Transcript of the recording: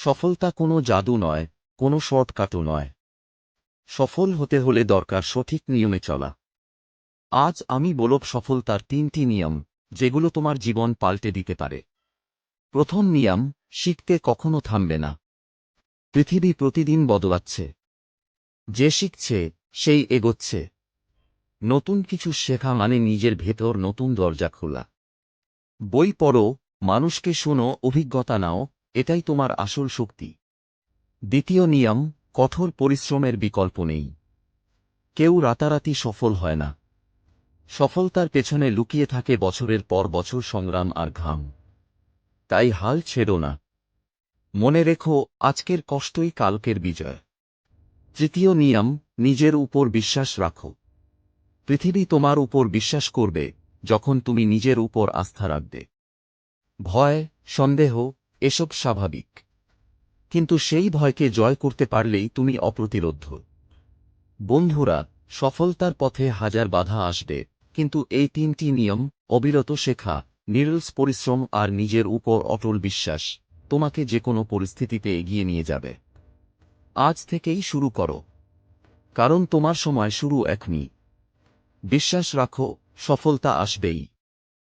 সফলতা কোনো জাদু নয়, কোনো শর্টকাটও নয়। সফল হতে হলে দরকার সঠিক নিয়মে চলা। আজ আমি বলব সফলতার 3টি নিয়ম, যেগুলো তোমার জীবন পাল্টে দিতে পারে। প্রথম নিয়ম, শিখতে কখনো থামবে না। পৃথিবী প্রতিদিন বদলাচ্ছে। যে শিখছে সেই এগোচ্ছে। নতুন কিছু শেখা মানে নিজের ভেতর নতুন দরজা খোলা। বই পড়ো, মানুষকে শোনো, অভিজ্ঞতা নাও, এটাই তোমার আসল শক্তি। দ্বিতীয় নিয়ম, কঠোর পরিশ্রমের বিকল্প নেই। কেউ রাতারাতি সফল হয় না। সফলতার পেছনে লুকিয়ে থাকে বছরের পর বছর সংগ্রাম আর ঘাম। তাই হাল ছেড়ো না। মনে রেখো, আজকের কষ্টই কালকের বিজয়। তৃতীয় নিয়ম, নিজের উপর বিশ্বাস রাখো। পৃথিবী তোমার উপর বিশ্বাস করবে যখন তুমি নিজের উপর আস্থা রাখবে। ভয়, সন্দেহ, এসব স্বাভাবিক। কিন্তু সেই ভয়কে জয় করতে পারলেই তুমি অপ্রতিরোধ্য। বন্ধুরা, সফলতার পথে হাজার বাধা আসবে, কিন্তু এই 3টি নিয়ম, অবিরত শেখা, নিরলস পরিশ্রম আর নিজের উপর অটল বিশ্বাস, তোমাকে যে কোনো পরিস্থিতিতে এগিয়ে নিয়ে যাবে। আজ থেকেই শুরু করো, কারণ তোমার সময় শুরু এখনই। বিশ্বাস রাখো, সফলতা আসবেই।